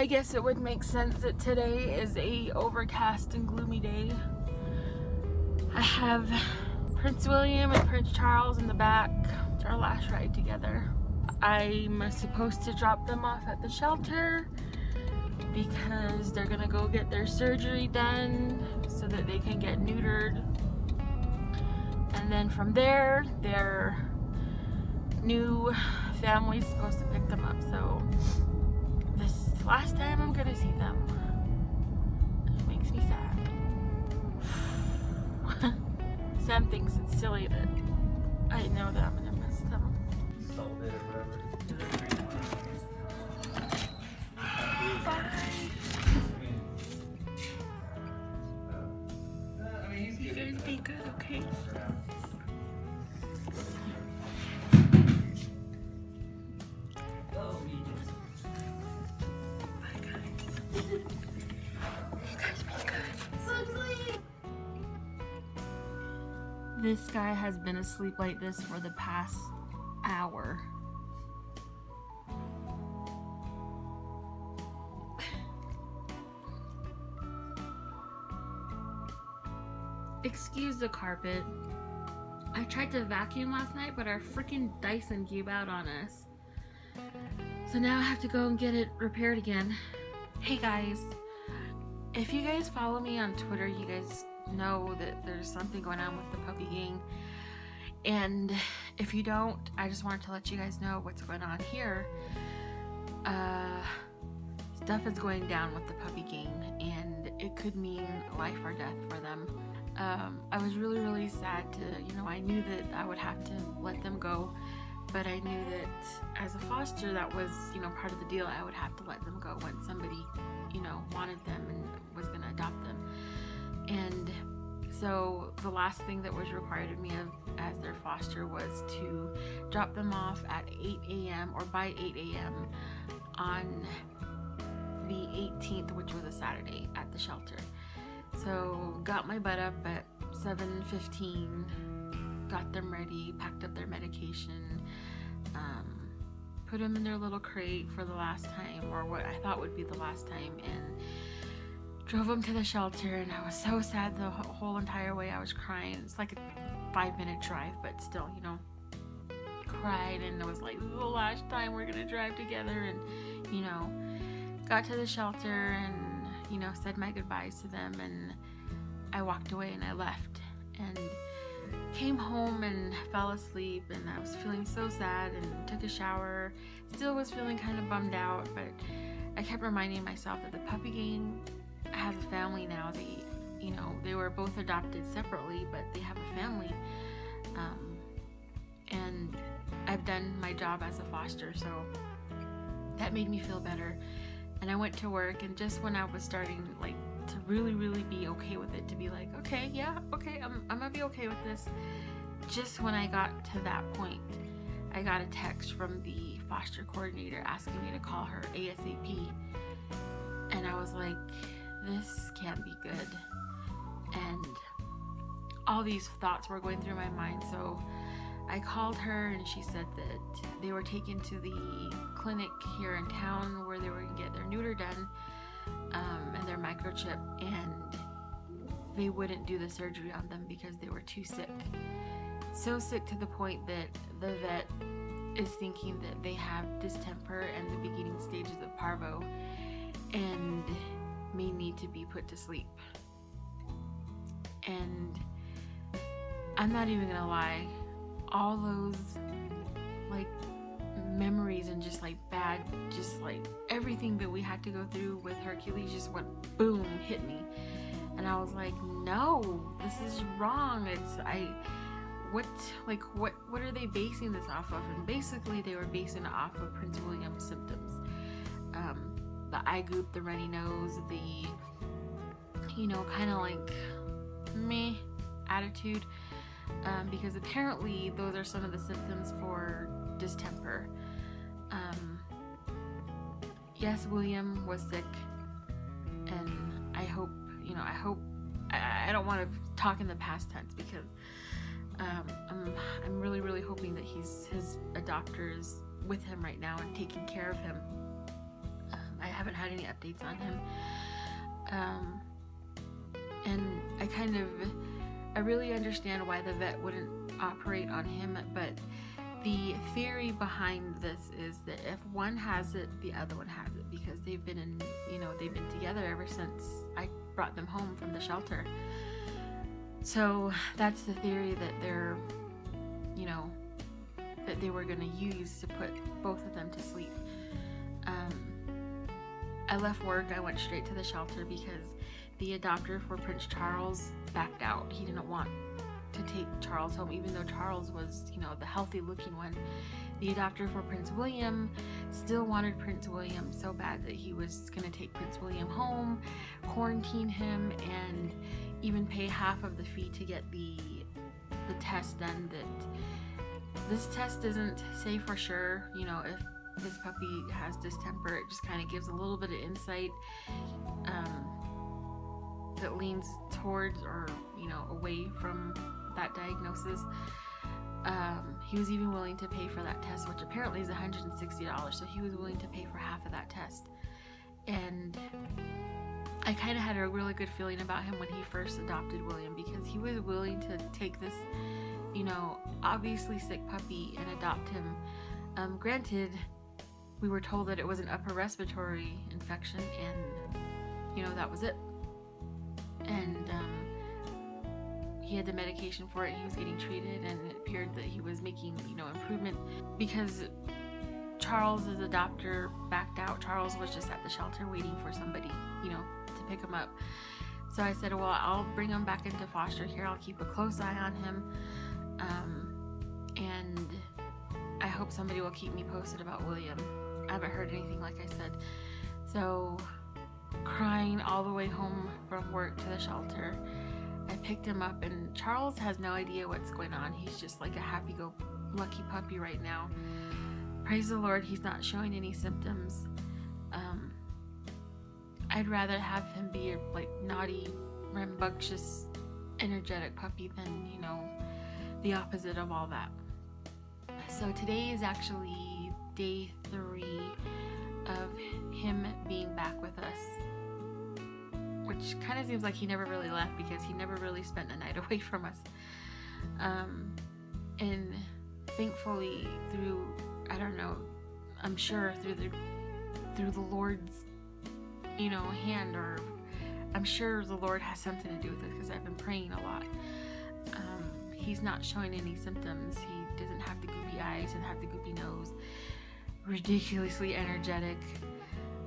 I guess it would make sense that today is a overcast and gloomy day. I have Prince William and Prince Charles in the back. It's our last ride together. I'm supposed to drop them off at the shelter because they're gonna go get their surgery done so that they can get neutered. And then from there, their new family's supposed to pick them up. So this is the last time I'm gonna see them. It makes me sad. Sam thinks it's silly that I know that I'm gonna miss them. Salted or whatever. Bye. You guys be good, okay? This guy has been asleep like this for the past hour. Excuse the carpet. I tried to vacuum last night, but our freaking Dyson gave out on us. So now I have to go and get it repaired again. Hey guys, if you guys follow me on Twitter, you guys know that there's something going on with the puppy gang. And if you don't, I just wanted to let you guys know what's going on here. Stuff is going down with the puppy gang, and it could mean life or death for them. I was really sad to, I knew that I would have to let them go, but I knew that as a foster, that was, part of the deal. I would have to let them go when somebody, wanted them and was going to adopt them. And so the last thing that was required of me as their foster was to drop them off at 8 a.m. or by 8 a.m. on the 18th, which was a Saturday, at the shelter. So got my butt up at 7:15, got them ready, packed up their medication, put them in their little crate for the last time, or what I thought would be the last time, and drove them to the shelter. And I was so sad the whole entire way. I was crying. It's like a 5-minute drive, but still, cried, and I was like, this is the last time we're gonna drive together. And got to the shelter and said my goodbyes to them, and I walked away and I left and came home and fell asleep, and I was feeling so sad and took a shower. Still was feeling kind of bummed out, but I kept reminding myself that the puppy gang has a family now. They were both adopted separately, but they have a family, and I've done my job as a foster, so that made me feel better. And I went to work, and just when I was starting to really be okay with it, to be like, okay, yeah, okay, I'm gonna be okay with this, just when I got to that point, I got a text from the foster coordinator asking me to call her ASAP. And I was like, this can't be good. And all these thoughts were going through my mind, so I called her, and she said that they were taken to the clinic here in town where they were going to get their neuter done, and their microchip, and they wouldn't do the surgery on them because they were too sick. So sick to the point that the vet is thinking that they have distemper and the beginning stages of parvo and may need to be put to sleep. And I'm not even gonna lie, all those memories and just bad, everything that we had to go through with Hercules just went boom, hit me. And I was like, no, this is wrong. What are they basing this off of? And basically they were basing it off of Prince William's symptoms. The eye goop, the runny nose, the kind of meh attitude, because apparently those are some of the symptoms for distemper. Yes, William was sick, and I don't want to talk in the past tense because I'm really hoping that his adopter is with him right now and taking care of him. I haven't had any updates on him. And I really understand why the vet wouldn't operate on him, but the theory behind this is that if one has it, the other one has it, because they've been together ever since I brought them home from the shelter. So that's the theory that that they were going to use to put both of them to sleep. I left work, I went straight to the shelter because the adopter for Prince Charles backed out. He didn't want to take Charles home, even though Charles was, the healthy looking one. The adopter for Prince William still wanted Prince William so bad that he was going to take Prince William home, quarantine him, and even pay half of the fee to get the test done. That this test doesn't say for sure, if this puppy has distemper. It just kind of gives a little bit of insight that leans towards or away from that diagnosis. He was even willing to pay for that test, which apparently is $160, so he was willing to pay for half of that test. And I kind of had a really good feeling about him when he first adopted William, because he was willing to take this obviously sick puppy and adopt him. Granted, we were told that it was an upper respiratory infection, and that was it. And he had the medication for it, he was getting treated, and it appeared that he was making improvement. Because Charles's adopter backed out, Charles was just at the shelter waiting for somebody to pick him up. So I said, well, I'll bring him back into foster care, I'll keep a close eye on him, and I hope somebody will keep me posted about William. I haven't heard anything, like I said. So, crying all the way home from work to the shelter, I picked him up, and Charles has no idea what's going on. He's just like a happy-go-lucky puppy right now. Praise the Lord, he's not showing any symptoms. I'd rather have him be a naughty, rambunctious, energetic puppy than the opposite of all that. So today is actually day 3 of him being back with us, which kind of seems like he never really left, because he never really spent a night away from us. And thankfully, through, I don't know, I'm sure through the Lord's hand, or I'm sure the Lord has something to do with it, because I've been praying a lot. He's not showing any symptoms. He doesn't have the goopy eyes, doesn't have the goopy nose, ridiculously energetic,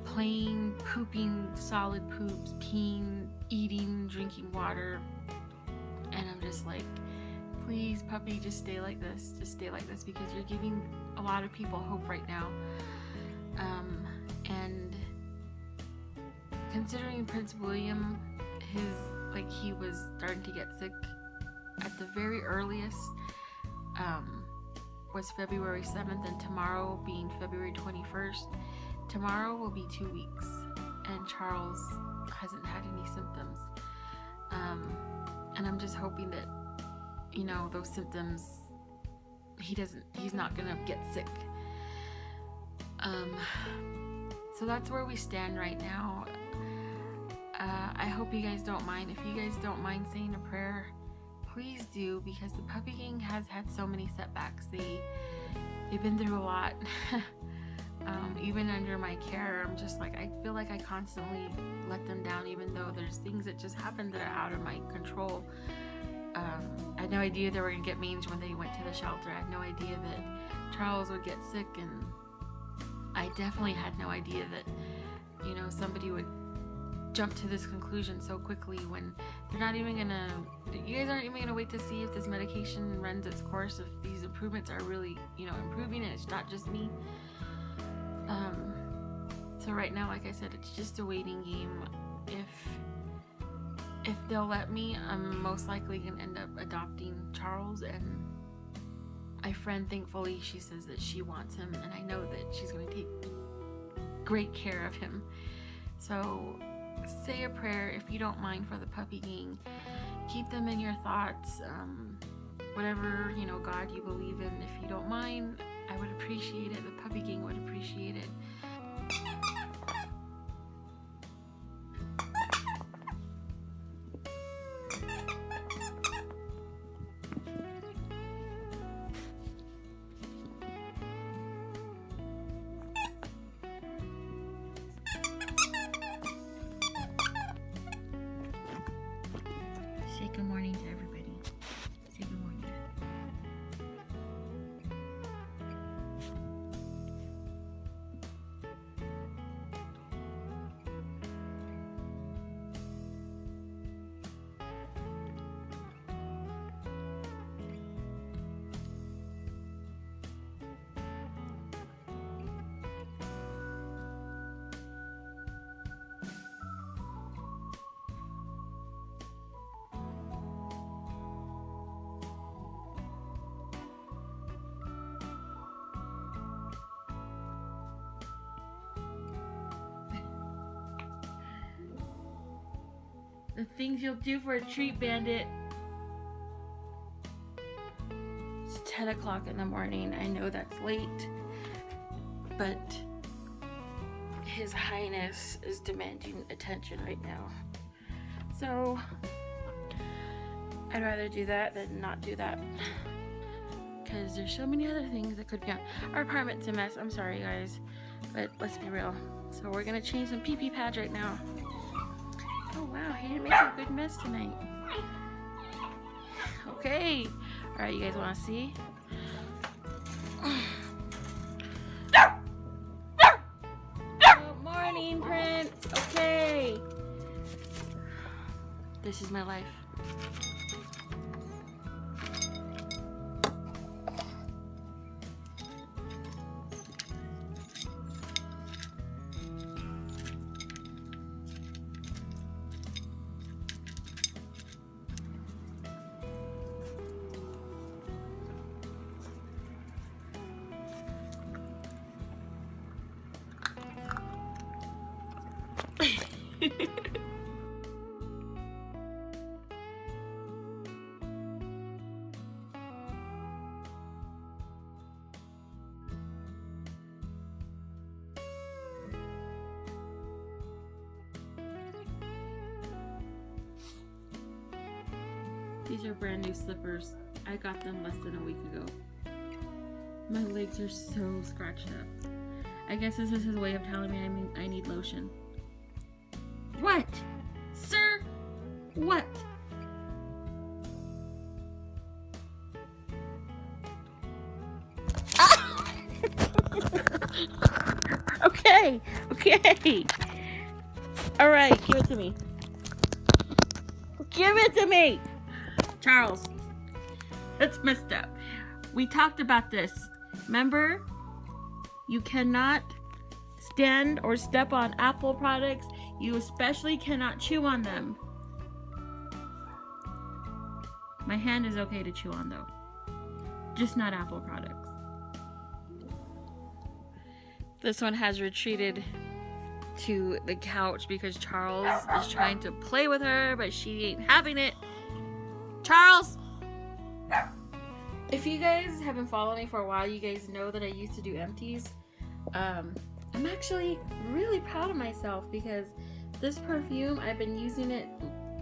playing, pooping solid poops, peeing, eating, drinking water. And I'm just like, please, puppy, just stay like this. Just stay like this, because you're giving a lot of people hope right now. And considering Prince William, he was starting to get sick at the very earliest, was February 7th, and tomorrow being February 21st, tomorrow will be 2 weeks, and Charles hasn't had any symptoms. And I'm just hoping that, those symptoms, he's not gonna get sick. So that's where we stand right now. I hope you guys don't mind. If you guys don't mind saying a prayer, please do, because the puppy gang has had so many setbacks. They've been through a lot. Even under my care, I'm just like, I feel like I constantly let them down, even though there's things that just happen that are out of my control. I had no idea they were gonna get mange when they went to the shelter. I had no idea that Charles would get sick, and I definitely had no idea that somebody would jump to this conclusion so quickly, when they're not even gonna, you guys aren't even gonna wait to see if this medication runs its course, if these improvements are really improving, and it's not just me. So right now, like I said, it's just a waiting game. If they'll let me, I'm most likely gonna end up adopting Charles, and my friend, thankfully, she says that she wants him, and I know that she's going to take great care of him. So say a prayer, if you don't mind, for the puppy gang. Keep them in your thoughts. Whatever, God you believe in. If you don't mind, I would appreciate it. The puppy gang would appreciate it. The things you'll do for a treat, Bandit. It's 10 o'clock in the morning. I know that's late, but His Highness is demanding attention right now. So I'd rather do that than not do that, because there's so many other things that could be on. Our apartment's a mess. I'm sorry, guys, but let's be real. So we're gonna change some pee-pee pads right now. Oh wow, he didn't make a good mess tonight. Okay, all right, you guys want to see? Good morning, Prince. Okay, this is my life. These are brand new slippers. I got them less than a week ago. My legs are so scratched up. I guess this is his way of telling me I need lotion. What? Sir? What? Okay. All right, give it to me. Give it to me. Charles, that's messed up. We talked about this. Remember? You cannot stand or step on Apple products. You especially cannot chew on them. My hand is okay to chew on though. Just not Apple products. This one has retreated to the couch because Charles is trying to play with her, but she ain't having it. Charles! If you guys have been following me for a while, you guys know that I used to do empties. I'm actually really proud of myself because this perfume, I've been using it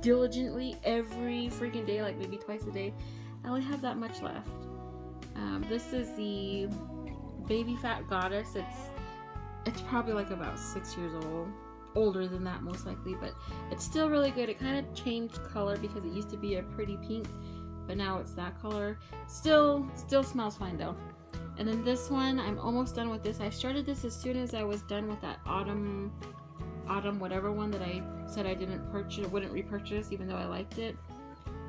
diligently every freaking day, like maybe twice a day. I only have that much left. This is the Baby Fat Goddess. It's probably like about 6 years old. Older than that most likely, but it's still really good. It kind of changed color because it used to be a pretty pink, but now it's that color. Still smells fine though. And then this one, I'm almost done with this. I started this as soon as I was done with that autumn whatever one that I said I wouldn't repurchase even though I liked it.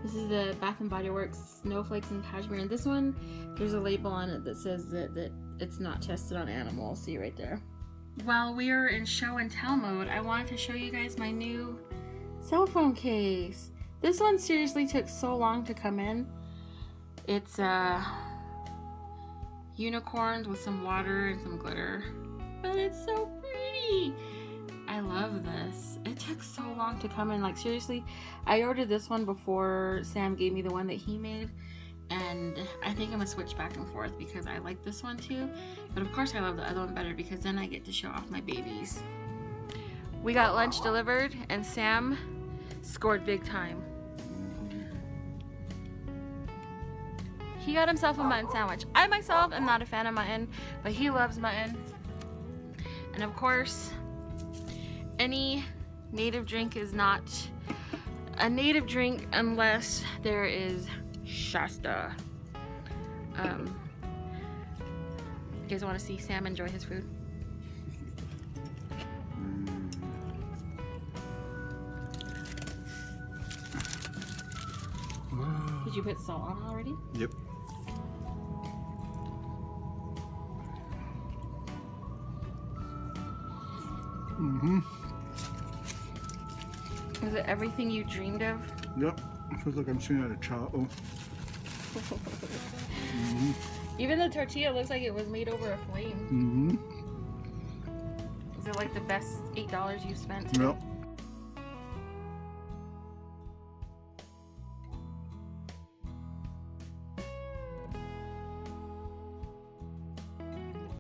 This is the Bath and Body Works Snowflakes and Cashmere, and this one, there's a label on it that says that it's not tested on animals. See right there. While we are in show and tell mode, I wanted to show you guys my new cell phone case. This one seriously took so long to come in. It's unicorns with some water and some glitter, but it's so pretty. I love this. It took so long to come in. Like seriously, I ordered this one before Sam gave me the one that he made. And I think I'm gonna switch back and forth because I like this one too. But of course I love the other one better because then I get to show off my babies. We got lunch delivered and Sam scored big time. He got himself a mutton sandwich. I myself am not a fan of mutton, but he loves mutton. And of course, any native drink is not a native drink unless there is Shasta. You guys want to see Sam enjoy his food? Did you put salt on already? Yep. Was it everything you dreamed of? Yep. It feels like I'm sitting at a chow. Even the tortilla looks like it was made over a flame. Is it like the best $8 you've spent? Yep.